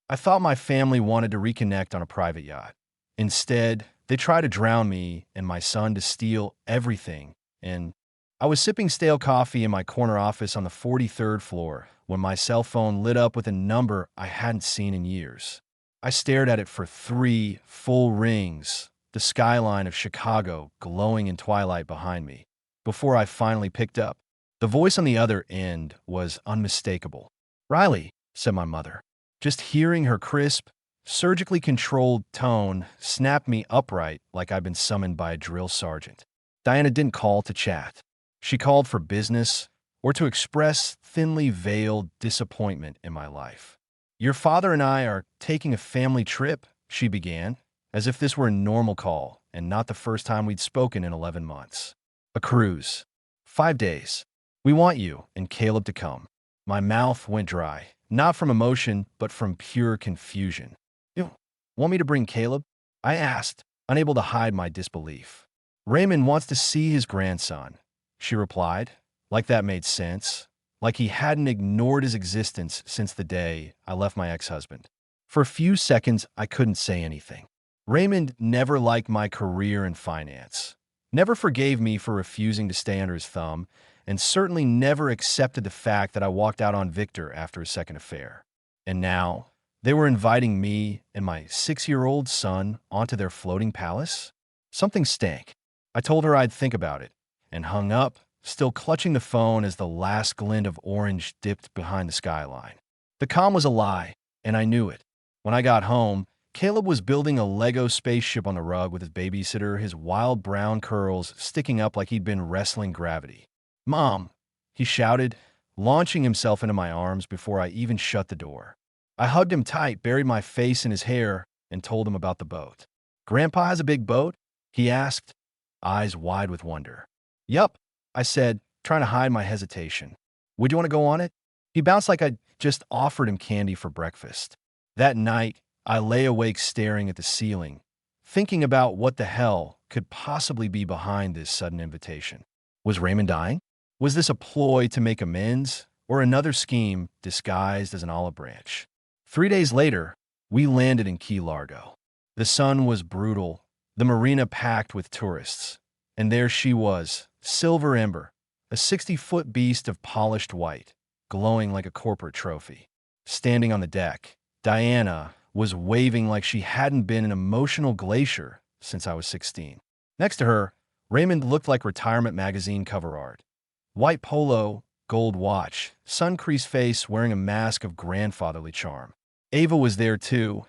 I thought my family wanted to reconnect on a private yacht. Instead, they tried to drown me and my son to steal everything. And I was sipping stale coffee in my corner office on the 43rd floor when my cell phone lit up with a number I hadn't seen in years. I stared at it for 3 full rings, the skyline of Chicago glowing in twilight behind me, before I finally picked up. The voice on the other end was unmistakable. "Riley," said my mother. Just hearing her crisp, surgically controlled tone snapped me upright like I'd been summoned by a drill sergeant. Diana didn't call to chat. She called for business or to express thinly veiled disappointment in my life. "Your father and I are taking a family trip," she began, as if this were a normal call and not the first time we'd spoken in 11 months. "A cruise. 5 days. We want you and Caleb to come." My mouth went dry, not from emotion, but from pure confusion. "You want me to bring Caleb?" I asked, unable to hide my disbelief. "Raymond wants to see his grandson," she replied, like that made sense, like he hadn't ignored his existence since the day I left my ex-husband. For a few seconds, I couldn't say anything. Raymond never liked my career in finance, never forgave me for refusing to stay under his thumb, and certainly never accepted the fact that I walked out on Victor after a second affair. And now, they were inviting me and my 6-year-old son onto their floating palace? Something stank. I told her I'd think about it, and hung up, still clutching the phone as the last glint of orange dipped behind the skyline. The comm was a lie, and I knew it. When I got home, Caleb was building a Lego spaceship on the rug with his babysitter, his wild brown curls sticking up like he'd been wrestling gravity. "Mom," he shouted, launching himself into my arms before I even shut the door. I hugged him tight, buried my face in his hair, and told him about the boat. "Grandpa has a big boat?" he asked, eyes wide with wonder. "Yup," I said, trying to hide my hesitation. "Would you want to go on it?" He bounced like I'd just offered him candy for breakfast. That night, I lay awake staring at the ceiling, thinking about what the hell could possibly be behind this sudden invitation. Was Raymond dying? Was this a ploy to make amends, or another scheme disguised as an olive branch? 3 days later, we landed in Key Largo. The sun was brutal, the marina packed with tourists, and there she was, Silver Ember, a 60-foot beast of polished white, glowing like a corporate trophy. Standing on the deck, Diana was waving like she hadn't been an emotional glacier since I was 16. Next to her, Raymond looked like retirement magazine cover art. White polo, gold watch, sun-creased face wearing a mask of grandfatherly charm. Ava was there too,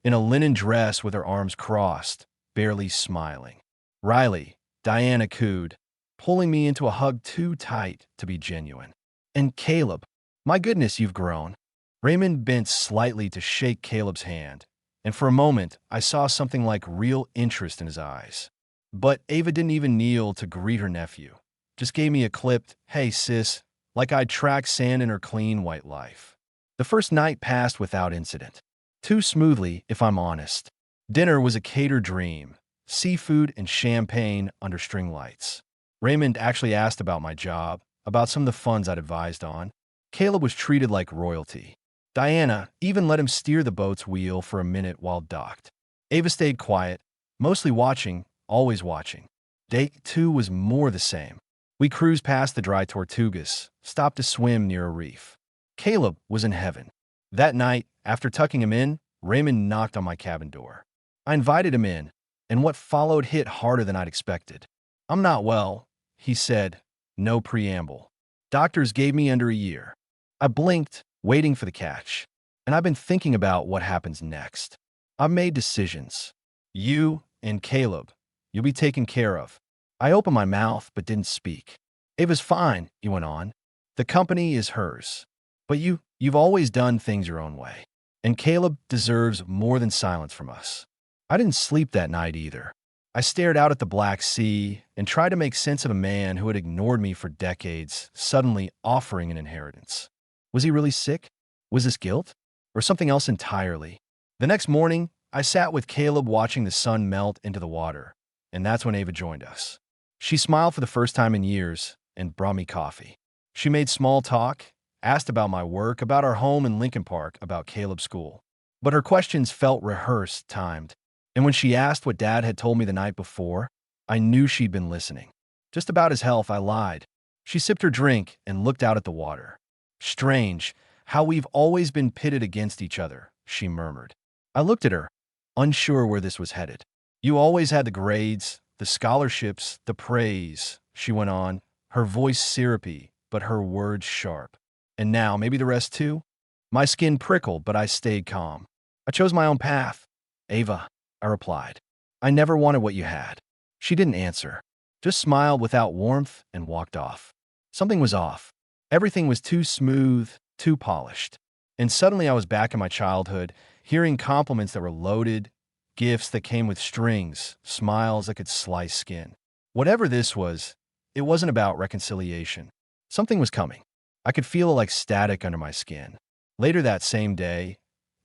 in a linen dress with her arms crossed, barely smiling. "Riley," Diana cooed, pulling me into a hug too tight to be genuine. "And Caleb, my goodness, you've grown." Raymond bent slightly to shake Caleb's hand, and for a moment I saw something like real interest in his eyes. But Ava didn't even kneel to greet her nephew. Just gave me a clipped, "Hey sis," like I'd tracked sand in her clean white life. The first night passed without incident. Too smoothly, if I'm honest. Dinner was a catered dream, seafood and champagne under string lights. Raymond actually asked about my job, about some of the funds I'd advised on. Caleb was treated like royalty. Diana even let him steer the boat's wheel for a minute while docked. Ava stayed quiet, mostly watching, always watching. Day 2 was more the same. We cruised past the dry Tortugas, stopped to swim near a reef. Caleb was in heaven. That night, after tucking him in, Raymond knocked on my cabin door. I invited him in, and what followed hit harder than I'd expected. "I'm not well," he said, no preamble. "Doctors gave me under a year." I blinked, waiting for the catch. "And I've been thinking about what happens next. I've made decisions. You and Caleb, you'll be taken care of." I opened my mouth but didn't speak. "Ava's fine," he went on. "The company is hers. But you've always done things your own way. And Caleb deserves more than silence from us." I didn't sleep that night either. I stared out at the Black Sea and tried to make sense of a man who had ignored me for decades, suddenly offering an inheritance. Was he really sick? Was this guilt? Or something else entirely? The next morning, I sat with Caleb watching the sun melt into the water, and that's when Ava joined us. She smiled for the first time in years and brought me coffee. She made small talk, asked about my work, about our home in Lincoln Park, about Caleb's school. But her questions felt rehearsed, timed. And when she asked what Dad had told me the night before, I knew she'd been listening. Just about his health, I lied. She sipped her drink and looked out at the water. Strange, how we've always been pitted against each other, she murmured. I looked at her, unsure where this was headed. You always had the grades, the scholarships, the praise, she went on, her voice syrupy, but her words sharp. And now, maybe the rest too? My skin prickled, but I stayed calm. I chose my own path. Ava, I replied. I never wanted what you had. She didn't answer, just smiled without warmth and walked off. Something was off. Everything was too smooth, too polished. And suddenly I was back in my childhood, hearing compliments that were loaded, gifts that came with strings, smiles that could slice skin. Whatever this was, it wasn't about reconciliation. Something was coming. I could feel it like static under my skin. Later that same day,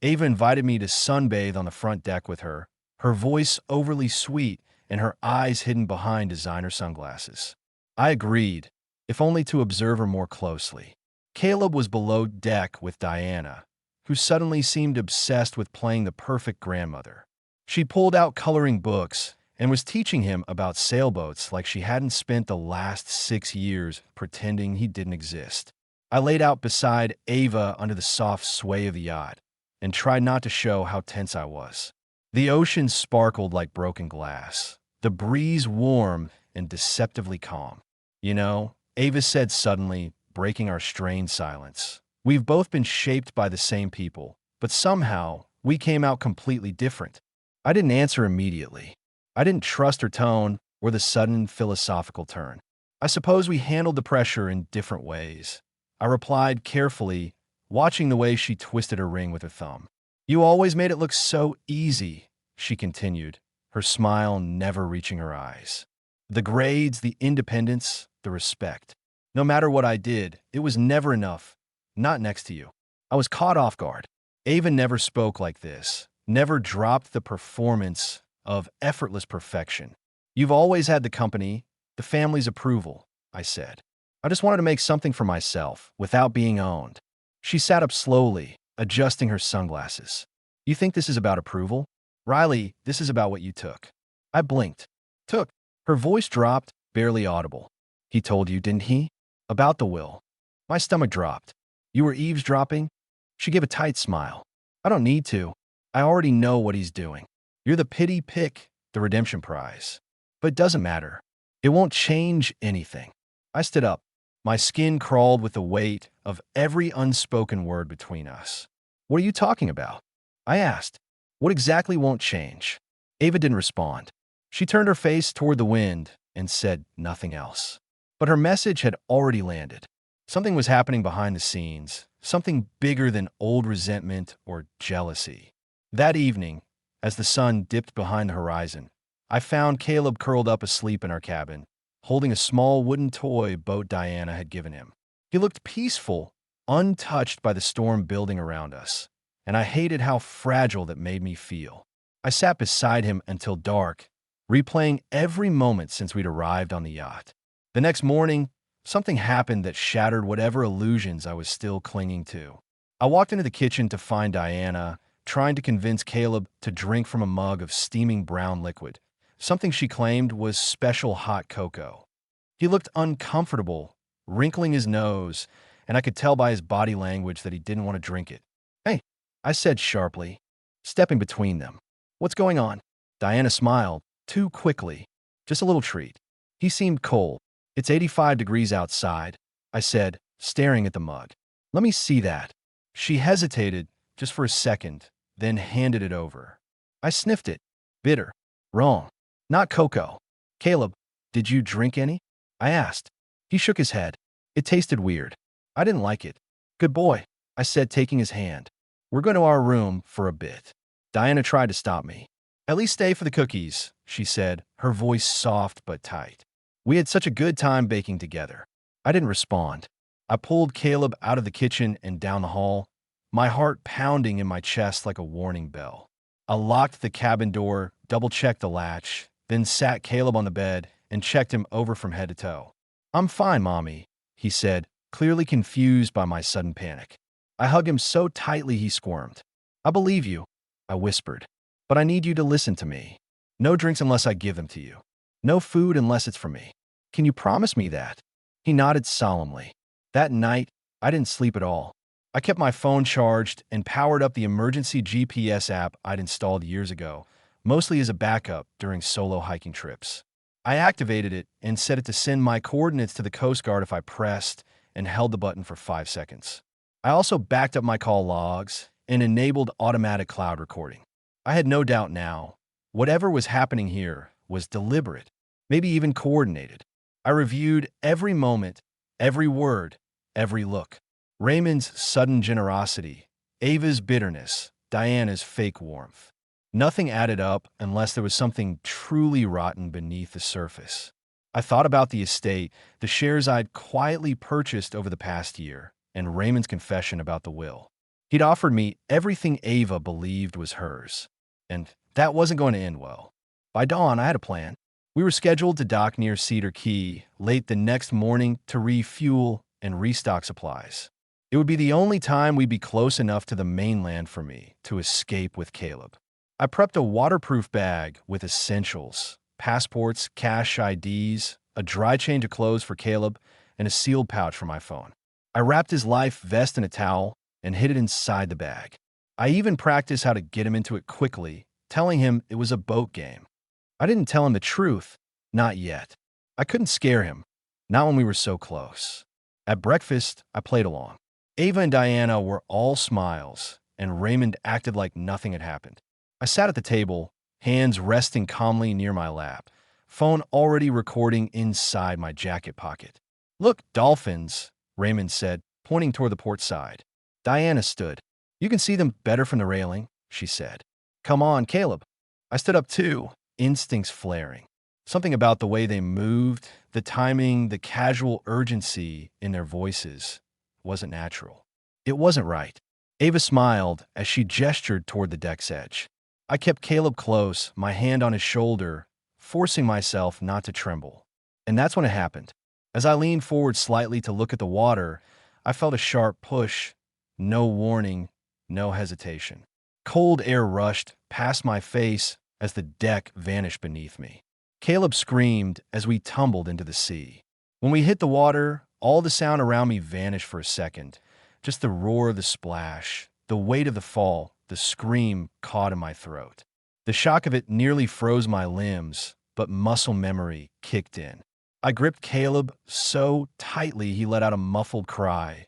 Ava invited me to sunbathe on the front deck with her, her voice overly sweet and her eyes hidden behind designer sunglasses. I agreed, if only to observe her more closely. Caleb was below deck with Diana, who suddenly seemed obsessed with playing the perfect grandmother. She pulled out coloring books and was teaching him about sailboats like she hadn't spent the last 6 years pretending he didn't exist. I laid out beside Ava under the soft sway of the yacht and tried not to show how tense I was. The ocean sparkled like broken glass, the breeze warm and deceptively calm. You know, Ava said suddenly, breaking our strained silence, we've both been shaped by the same people, but somehow we came out completely different. I didn't answer immediately. I didn't trust her tone or the sudden philosophical turn. I suppose we handled the pressure in different ways. I replied carefully, watching the way she twisted her ring with her thumb. You always made it look so easy, she continued, her smile never reaching her eyes. The grades, the independence, the respect. No matter what I did, it was never enough. Not next to you. I was caught off guard. Ava never spoke like this, never dropped the performance of effortless perfection. You've always had the company, the family's approval, I said. I just wanted to make something for myself, without being owned. She sat up slowly, adjusting her sunglasses. You think this is about approval? Riley, this is about what you took. I blinked. Took. Her voice dropped, barely audible. He told you, didn't he? About the will. My stomach dropped. You were eavesdropping? She gave a tight smile. I don't need to. I already know what he's doing. You're the pity pick, the redemption prize. But it doesn't matter. It won't change anything. I stood up. My skin crawled with the weight of every unspoken word between us. What are you talking about? I asked. What exactly won't change? Ava didn't respond. She turned her face toward the wind and said nothing else. But her message had already landed. Something was happening behind the scenes, something bigger than old resentment or jealousy. That evening, as the sun dipped behind the horizon, I found Caleb curled up asleep in our cabin, holding a small wooden toy boat Diana had given him. He looked peaceful, untouched by the storm building around us, and I hated how fragile that made me feel. I sat beside him until dark, replaying every moment since we'd arrived on the yacht. The next morning, something happened that shattered whatever illusions I was still clinging to. I walked into the kitchen to find Diana, trying to convince Caleb to drink from a mug of steaming brown liquid, something she claimed was special hot cocoa. He looked uncomfortable, wrinkling his nose, and I could tell by his body language that he didn't want to drink it. Hey, I said sharply, stepping between them. What's going on? Diana smiled, too quickly. Just a little treat. He seemed cold. It's 85 degrees outside, I said, staring at the mug. Let me see that. She hesitated just for a second, then handed it over. I sniffed it. Bitter. Wrong. Not cocoa. Caleb, did you drink any? I asked. He shook his head. It tasted weird. I didn't like it. Good boy, I said, taking his hand. We're going to our room for a bit. Diana tried to stop me. At least stay for the cookies, she said, her voice soft but tight. We had such a good time baking together. I didn't respond. I pulled Caleb out of the kitchen and down the hall, my heart pounding in my chest like a warning bell. I locked the cabin door, double-checked the latch, then sat Caleb on the bed and checked him over from head to toe. I'm fine, Mommy, he said, clearly confused by my sudden panic. I hugged him so tightly he squirmed. I believe you, I whispered. But I need you to listen to me. No drinks unless I give them to you. No food unless it's for me. Can you promise me that? He nodded solemnly. That night, I didn't sleep at all. I kept my phone charged and powered up the emergency GPS app I'd installed years ago, mostly as a backup during solo hiking trips. I activated it and set it to send my coordinates to the Coast Guard if I pressed and held the button for 5 seconds. I also backed up my call logs and enabled automatic cloud recording. I had no doubt now, whatever was happening here was deliberate, maybe even coordinated. I reviewed every moment, every word, every look. Raymond's sudden generosity, Ava's bitterness, Diana's fake warmth. Nothing added up unless there was something truly rotten beneath the surface. I thought about the estate, the shares I'd quietly purchased over the past year, and Raymond's confession about the will. He'd offered me everything Ava believed was hers, and that wasn't going to end well. By dawn, I had a plan. We were scheduled to dock near Cedar Key late the next morning to refuel and restock supplies. It would be the only time we'd be close enough to the mainland for me to escape with Caleb. I prepped a waterproof bag with essentials, passports, cash IDs, a dry change of clothes for Caleb, and a sealed pouch for my phone. I wrapped his life vest in a towel and hid it inside the bag. I even practiced how to get him into it quickly, telling him it was a boat game. I didn't tell him the truth, not yet. I couldn't scare him, not when we were so close. At breakfast, I played along. Ava and Diana were all smiles, and Raymond acted like nothing had happened. I sat at the table, hands resting calmly near my lap, phone already recording inside my jacket pocket. "Look, dolphins," Raymond said, pointing toward the port side. Diana stood. "You can see them better from the railing," she said. "Come on, Caleb." I stood up too, instincts flaring. Something about the way they moved, the timing, the casual urgency in their voices wasn't natural. It wasn't right. Ava smiled as she gestured toward the deck's edge. I kept Caleb close, my hand on his shoulder, forcing myself not to tremble. And that's when it happened. As I leaned forward slightly to look at the water, I felt a sharp push. No warning, no hesitation. Cold air rushed past my face as the deck vanished beneath me. Caleb screamed as we tumbled into the sea. When we hit the water, all the sound around me vanished for a second. Just the roar of the splash, the weight of the fall, the scream caught in my throat. The shock of it nearly froze my limbs, but muscle memory kicked in. I gripped Caleb so tightly he let out a muffled cry,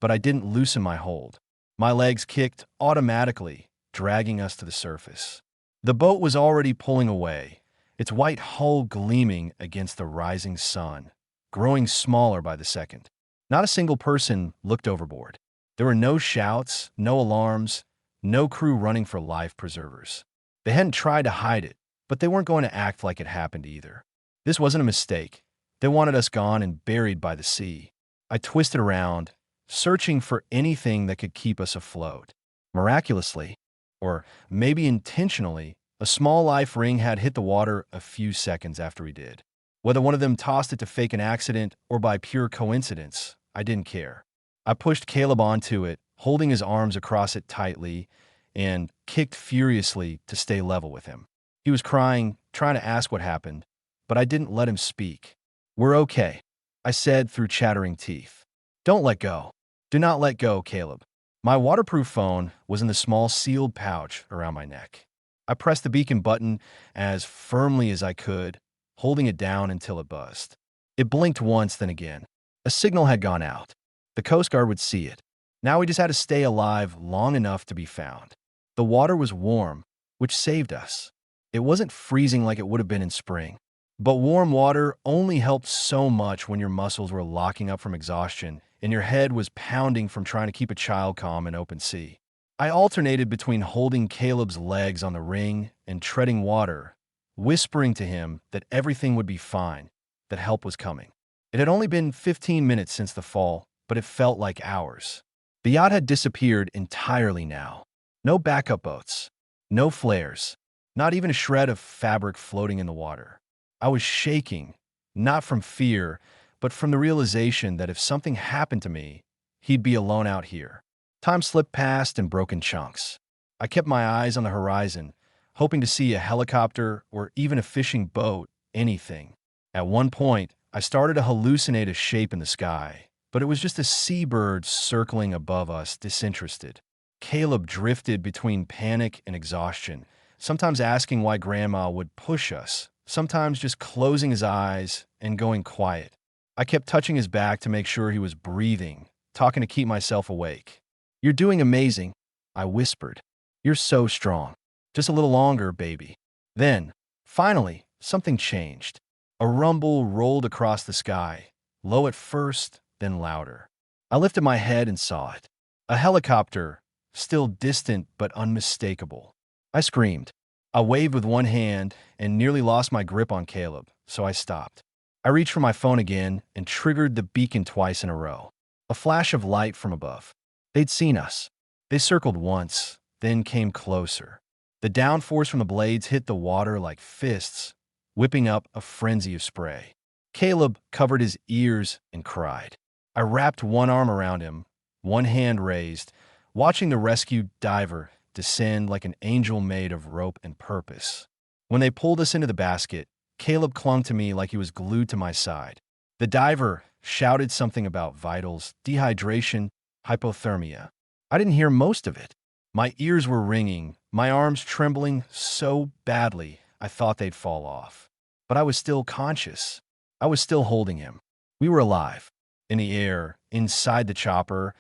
but I didn't loosen my hold. My legs kicked automatically, dragging us to the surface. The boat was already pulling away, its white hull gleaming against the rising sun, growing smaller by the second. Not a single person looked overboard. There were no shouts, no alarms, no crew running for life preservers. They hadn't tried to hide it, but they weren't going to act like it happened either. This wasn't a mistake. They wanted us gone and buried by the sea. I twisted around, searching for anything that could keep us afloat. Miraculously, or maybe intentionally, a small life ring had hit the water a few seconds after we did. Whether one of them tossed it to fake an accident or by pure coincidence, I didn't care. I pushed Caleb onto it, holding his arms across it tightly, and kicked furiously to stay level with him. He was crying, trying to ask what happened, but I didn't let him speak. "We're okay," I said through chattering teeth. "Don't let go. Do not let go, Caleb." My waterproof phone was in the small sealed pouch around my neck. I pressed the beacon button as firmly as I could, holding it down until it buzzed. It blinked once, then again. A signal had gone out. The Coast Guard would see it. Now we just had to stay alive long enough to be found. The water was warm, which saved us. It wasn't freezing like it would have been in spring. But warm water only helped so much when your muscles were locking up from exhaustion and your head was pounding from trying to keep a child calm in open sea. I alternated between holding Caleb's legs on the ring and treading water, whispering to him that everything would be fine, that help was coming. It had only been 15 minutes since the fall, but it felt like hours. The yacht had disappeared entirely now. No backup boats, no flares, not even a shred of fabric floating in the water. I was shaking, not from fear, but from the realization that if something happened to me, he'd be alone out here. Time slipped past in broken chunks. I kept my eyes on the horizon, hoping to see a helicopter or even a fishing boat, anything. At one point, I started to hallucinate a shape in the sky, but it was just a seabird circling above us, disinterested. Caleb drifted between panic and exhaustion, sometimes asking why Grandma would push us, sometimes just closing his eyes and going quiet. I kept touching his back to make sure he was breathing, talking to keep myself awake. "You're doing amazing," I whispered. "You're so strong. Just a little longer, baby." Then, finally, something changed. A rumble rolled across the sky, low at first, then louder. I lifted my head and saw it. A helicopter, still distant but unmistakable. I screamed. I waved with one hand and nearly lost my grip on Caleb, so I stopped. I reached for my phone again and triggered the beacon twice in a row. A flash of light from above. They'd seen us. They circled once, then came closer. The downforce from the blades hit the water like fists, whipping up a frenzy of spray. Caleb covered his ears and cried. I wrapped one arm around him, one hand raised, watching the rescued diver descend like an angel made of rope and purpose. When they pulled us into the basket, Caleb clung to me like he was glued to my side. The diver shouted something about vitals, dehydration, hypothermia. I didn't hear most of it. My ears were ringing, my arms trembling so badly I thought they'd fall off. But I was still conscious. I was still holding him. We were alive. In the air, inside the chopper,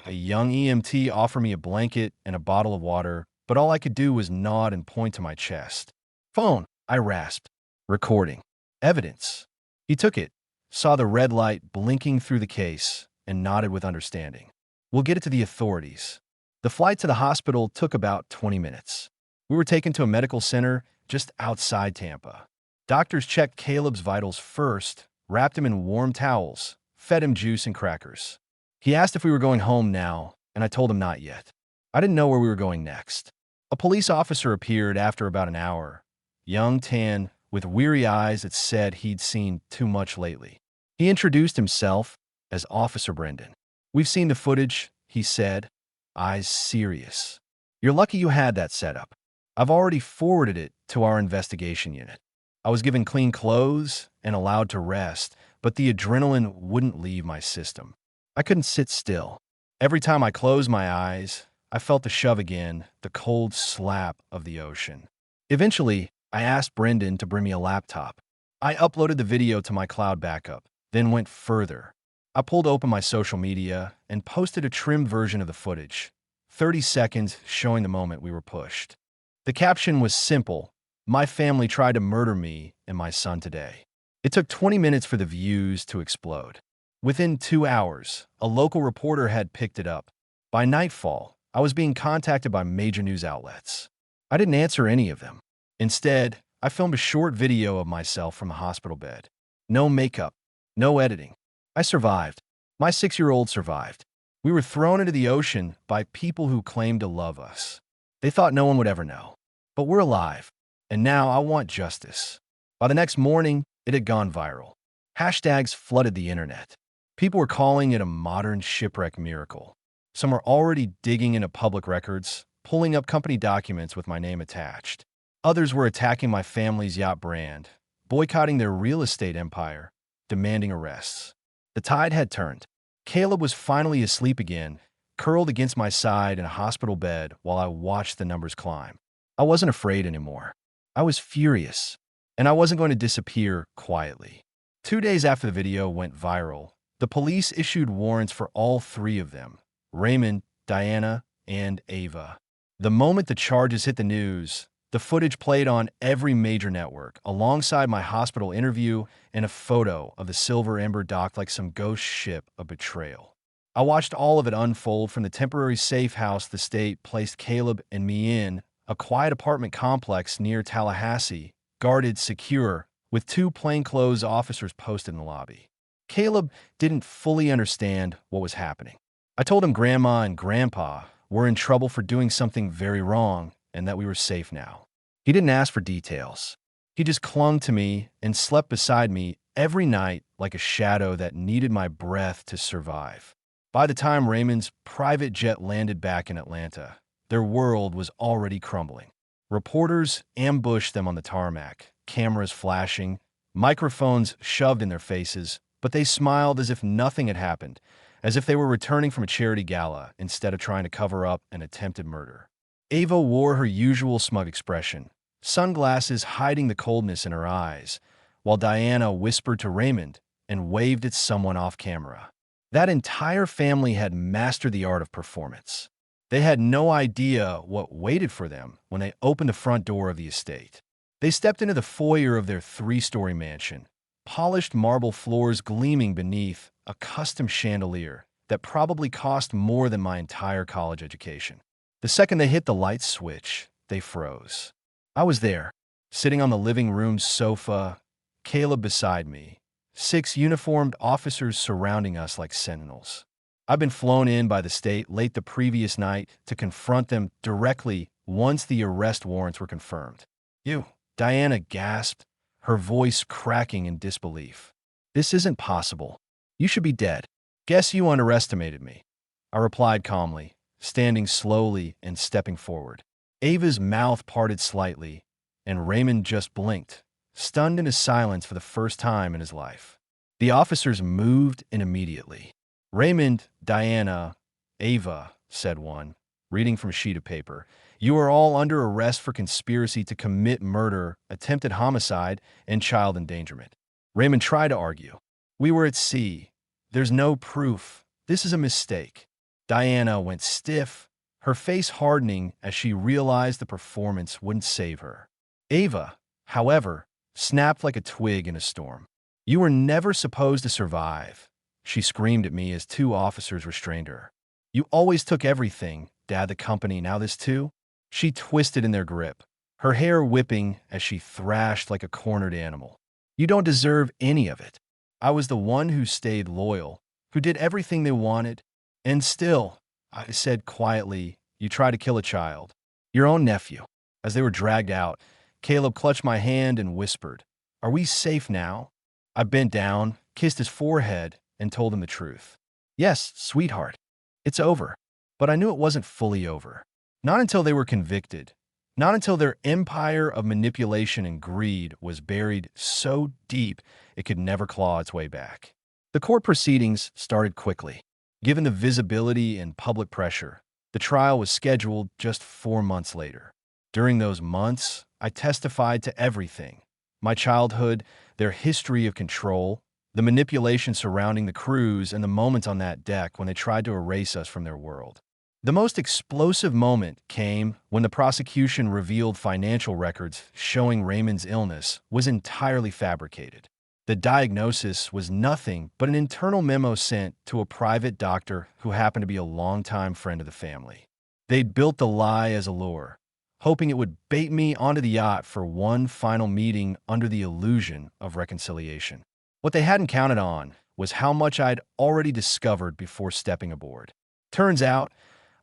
a young EMT offered me a blanket and a bottle of water, but all I could do was nod and point to my chest. "Phone," I rasped. "Recording. Evidence." He took it, saw the red light blinking through the case, and nodded with understanding. "We'll get it to the authorities." The flight to the hospital took about 20 minutes. We were taken to a medical center just outside Tampa. Doctors checked Caleb's vitals first, wrapped him in warm towels, fed him juice and crackers. He asked if we were going home now, and I told him not yet. I didn't know where we were going next. A police officer appeared after about an hour, young, tan, with weary eyes that said he'd seen too much lately. He introduced himself as Officer Brendan. "We've seen the footage," he said, eyes serious. "You're lucky you had that set up. I've already forwarded it to our investigation unit." I was given clean clothes and allowed to rest, but the adrenaline wouldn't leave my system. I couldn't sit still. Every time I closed my eyes, I felt the shove again, the cold slap of the ocean. Eventually, I asked Brendan to bring me a laptop. I uploaded the video to my cloud backup, then went further. I pulled open my social media and posted a trimmed version of the footage, 30 seconds showing the moment we were pushed. The caption was simple: "My family tried to murder me and my son today." It took 20 minutes for the views to explode. Within 2 hours, a local reporter had picked it up. By nightfall, I was being contacted by major news outlets. I didn't answer any of them. Instead, I filmed a short video of myself from the hospital bed. No makeup, no editing. I survived. My 6-year-old survived. We were thrown into the ocean by people who claimed to love us. They thought no one would ever know. But we're alive, and now I want justice. By the next morning, it had gone viral. Hashtags flooded the internet. People were calling it a modern shipwreck miracle. Some were already digging into public records, pulling up company documents with my name attached. Others were attacking my family's yacht brand, boycotting their real estate empire, demanding arrests. The tide had turned. Caleb was finally asleep again, curled against my side in a hospital bed while I watched the numbers climb. I wasn't afraid anymore. I was furious, and I wasn't going to disappear quietly. 2 days after the video went viral, the police issued warrants for all 3 of them: Raymond, Diana, and Ava. The moment the charges hit the news, the footage played on every major network, alongside my hospital interview and a photo of the Silver Ember docked like some ghost ship of betrayal. I watched all of it unfold from the temporary safe house the state placed Caleb and me in, a quiet apartment complex near Tallahassee, guarded secure, with 2 plainclothes officers posted in the lobby. Caleb didn't fully understand what was happening. I told him Grandma and Grandpa were in trouble for doing something very wrong and that we were safe now. He didn't ask for details. He just clung to me and slept beside me every night like a shadow that needed my breath to survive. By the time Raymond's private jet landed back in Atlanta, Their world was already crumbling. Reporters ambushed them on the tarmac, cameras flashing, microphones shoved in their faces, but they smiled as if nothing had happened, as if they were returning from a charity gala instead of trying to cover up an attempted murder. Ava wore her usual smug expression, sunglasses hiding the coldness in her eyes, while Diana whispered to Raymond and waved at someone off camera. That entire family had mastered the art of performance. They had no idea what waited for them when they opened the front door of the estate. They stepped into the foyer of their three-story mansion, polished marble floors gleaming beneath a custom chandelier that probably cost more than my entire college education. The second they hit the light switch, they froze. I was there, sitting on the living room sofa, Caleb beside me, 6 uniformed officers surrounding us like sentinels. I'd been flown in by the state late the previous night to confront them directly once the arrest warrants were confirmed. "You," Diana gasped, her voice cracking in disbelief. "This isn't possible. You should be dead." "Guess you underestimated me," I replied calmly, standing slowly and stepping forward. Ava's mouth parted slightly, and Raymond just blinked, stunned into silence for the first time in his life. The officers moved in immediately. "Raymond, Diana, Ava," said one, reading from a sheet of paper, "you are all under arrest for conspiracy to commit murder, attempted homicide, and child endangerment." Raymond tried to argue. "We were at sea. There's no proof. This is a mistake." Diana went stiff, her face hardening as she realized the performance wouldn't save her. Ava, however, snapped like a twig in a storm. "You were never supposed to survive," she screamed at me as 2 officers restrained her. "You always took everything, Dad, the company, now this too?" She twisted in their grip, her hair whipping as she thrashed like a cornered animal. "You don't deserve any of it. I was the one who stayed loyal, who did everything they wanted. And still," I said quietly, "you tried to kill a child. Your own nephew." As they were dragged out, Caleb clutched my hand and whispered, "Are we safe now?" I bent down, kissed his forehead, and told him the truth. "Yes, sweetheart, it's over." But I knew it wasn't fully over. Not until they were convicted. Not until their empire of manipulation and greed was buried so deep it could never claw its way back. The court proceedings started quickly. Given the visibility and public pressure, the trial was scheduled just 4 months later. During those months, I testified to everything: my childhood, their history of control, the manipulation surrounding the cruise, and the moments on that deck when they tried to erase us from their world. The most explosive moment came when the prosecution revealed financial records showing Raymond's illness was entirely fabricated. The diagnosis was nothing but an internal memo sent to a private doctor who happened to be a longtime friend of the family. They'd built the lie as a lure, hoping it would bait me onto the yacht for one final meeting under the illusion of reconciliation. What they hadn't counted on was how much I'd already discovered before stepping aboard. Turns out,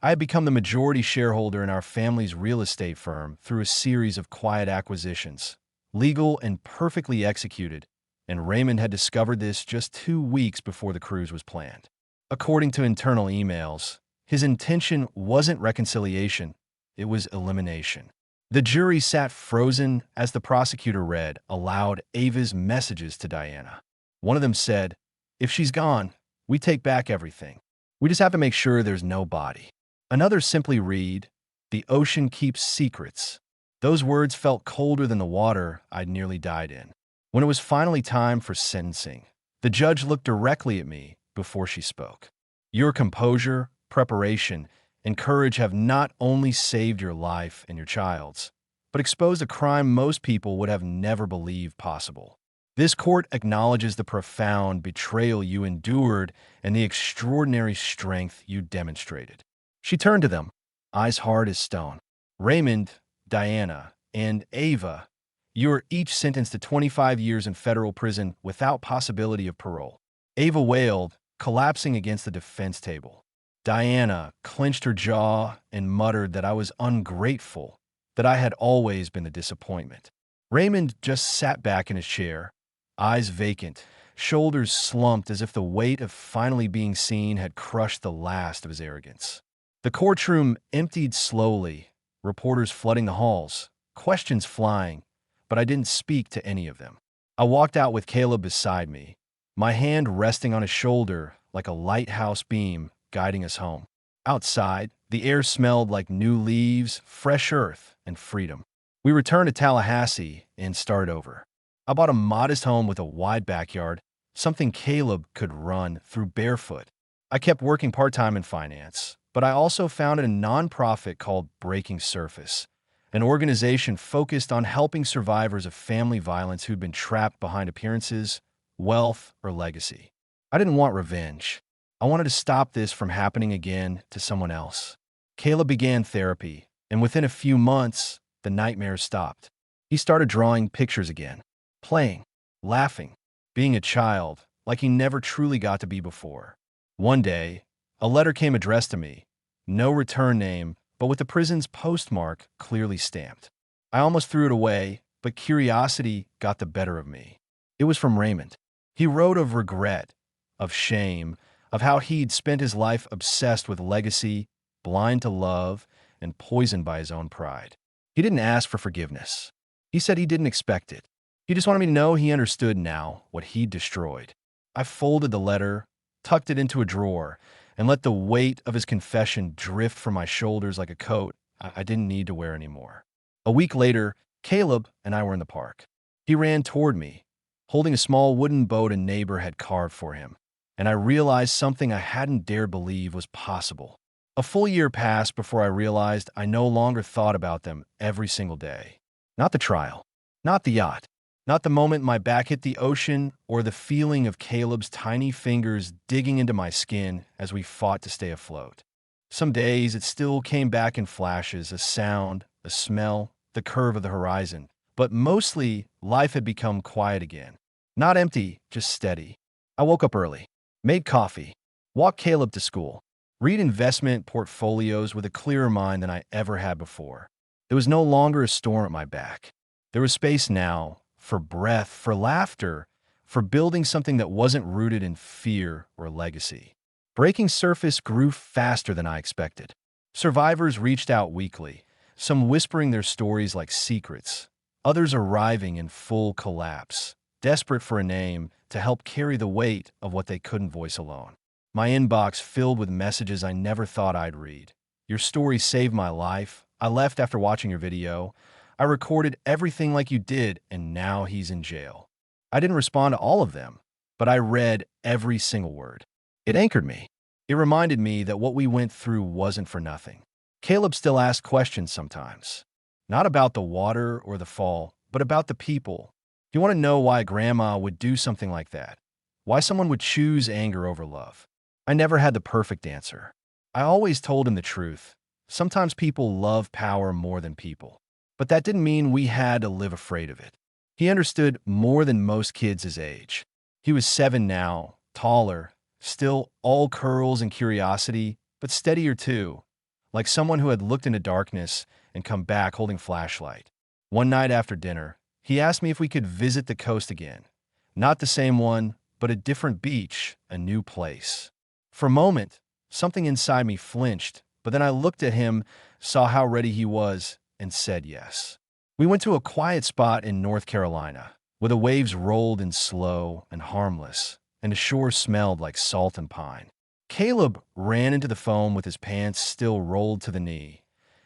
I had become the majority shareholder in our family's real estate firm through a series of quiet acquisitions, legal and perfectly executed, and Raymond had discovered this just 2 weeks before the cruise was planned. According to internal emails, his intention wasn't reconciliation, it was elimination. The jury sat frozen as the prosecutor read aloud Ava's messages to Diana. One of them said, "If she's gone, we take back everything. We just have to make sure there's no body." Another simply read, "The ocean keeps secrets." Those words felt colder than the water I'd nearly died in. When it was finally time for sentencing, the judge looked directly at me before she spoke. "Your composure, preparation, and courage have not only saved your life and your child's, but exposed a crime most people would have never believed possible. This court acknowledges the profound betrayal you endured and the extraordinary strength you demonstrated." She turned to them, eyes hard as stone. "Raymond, Diana, and Ava, you are each sentenced to 25 years in federal prison without possibility of parole." Ava wailed, collapsing against the defense table. Diana clenched her jaw and muttered that I was ungrateful, that I had always been the disappointment. Raymond just sat back in his chair, eyes vacant, shoulders slumped as if the weight of finally being seen had crushed the last of his arrogance. The courtroom emptied slowly, reporters flooding the halls, questions flying, but I didn't speak to any of them. I walked out with Caleb beside me, my hand resting on his shoulder like a lighthouse beam guiding us home. Outside, the air smelled like new leaves, fresh earth, and freedom. We returned to Tallahassee and started over. I bought a modest home with a wide backyard, something Caleb could run through barefoot. I kept working part-time in finance, but I also founded a nonprofit called Breaking Surface, an organization focused on helping survivors of family violence who'd been trapped behind appearances, wealth, or legacy. I didn't want revenge. I wanted to stop this from happening again to someone else. Caleb began therapy, and within a few months, the nightmares stopped. He started drawing pictures again, playing, laughing, being a child like he never truly got to be before. One day, a letter came addressed to me, no return name, but with the prison's postmark clearly stamped. I almost threw it away, but curiosity got the better of me. It was from Raymond. He wrote of regret, of shame, of how he'd spent his life obsessed with legacy, blind to love, and poisoned by his own pride. He didn't ask for forgiveness. He said he didn't expect it. He just wanted me to know he understood now what he'd destroyed. I folded the letter, tucked it into a drawer, and let the weight of his confession drift from my shoulders like a coat I didn't need to wear anymore. A week later, Caleb and I were in the park. He ran toward me, holding a small wooden boat a neighbor had carved for him, and I realized something I hadn't dared believe was possible. A full year passed before I realized I no longer thought about them every single day. Not the trial, not the yacht, not the moment my back hit the ocean, or the feeling of Caleb's tiny fingers digging into my skin as we fought to stay afloat. Some days it still came back in flashes, a sound, a smell, the curve of the horizon. But mostly, life had become quiet again. Not empty, just steady. I woke up early, made coffee, walked Caleb to school, read investment portfolios with a clearer mind than I ever had before. There was no longer a storm at my back. There was space now for breath, for laughter, for building something that wasn't rooted in fear or legacy. Breaking Surface grew faster than I expected. Survivors reached out weekly, some whispering their stories like secrets, others arriving in full collapse, desperate for a name to help carry the weight of what they couldn't voice alone. My inbox filled with messages I never thought I'd read. Your story saved my life. I left after watching your video. I recorded everything like you did, and now he's in jail. I didn't respond to all of them, but I read every single word. It anchored me. It reminded me that what we went through wasn't for nothing. Caleb still asked questions sometimes. Not about the water or the fall, but about the people. You want to know why Grandma would do something like that? Why someone would choose anger over love? I never had the perfect answer. I always told him the truth. Sometimes people love power more than people. But that didn't mean we had to live afraid of it. He understood more than most kids his age. He was 7 now, taller, still all curls and curiosity, but steadier too, like someone who had looked into darkness and come back holding flashlight. One night after dinner, he asked me if we could visit the coast again. Not the same one, but a different beach, a new place. For a moment, something inside me flinched, but then I looked at him, saw how ready he was, and said yes. We went to a quiet spot in North Carolina, where the waves rolled in slow and harmless, and the shore smelled like salt and pine. Caleb ran into the foam with his pants still rolled to the knee,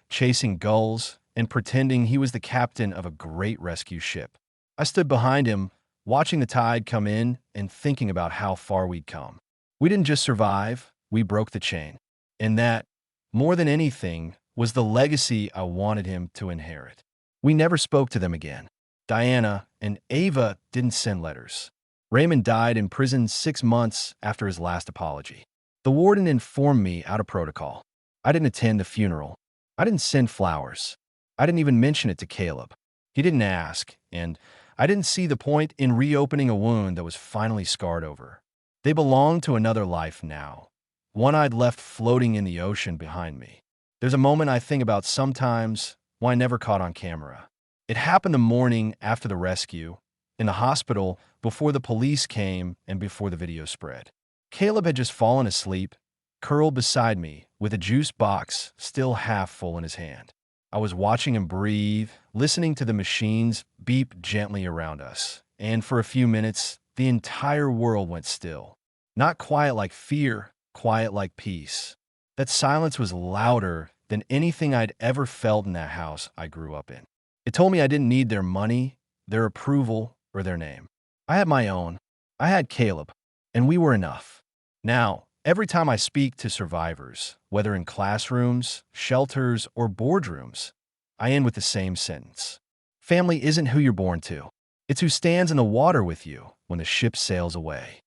chasing gulls and pretending he was the captain of a great rescue ship. I stood behind him, watching the tide come in and thinking about how far we'd come. We didn't just survive, we broke the chain. And that, more than anything, was the legacy I wanted him to inherit. We never spoke to them again. Diana and Ava didn't send letters. Raymond died in prison 6 months after his last apology. The warden informed me out of protocol. I didn't attend the funeral. I didn't send flowers. I didn't even mention it to Caleb. He didn't ask, and I didn't see the point in reopening a wound that was finally scarred over. They belonged to another life now, one I'd left floating in the ocean behind me. There's a moment I think about sometimes, one I never caught on camera. It happened the morning after the rescue, in the hospital, before the police came and before the video spread. Caleb had just fallen asleep, curled beside me with a juice box still half full in his hand. I was watching him breathe, listening to the machines beep gently around us, and for a few minutes, the entire world went still. Not quiet like fear, quiet like peace. That silence was louder than anything I'd ever felt in that house I grew up in. It told me I didn't need their money, their approval, or their name. I had my own. I had Caleb, and we were enough. Now, every time I speak to survivors, whether in classrooms, shelters, or boardrooms, I end with the same sentence. Family isn't who you're born to. It's who stands in the water with you when the ship sails away.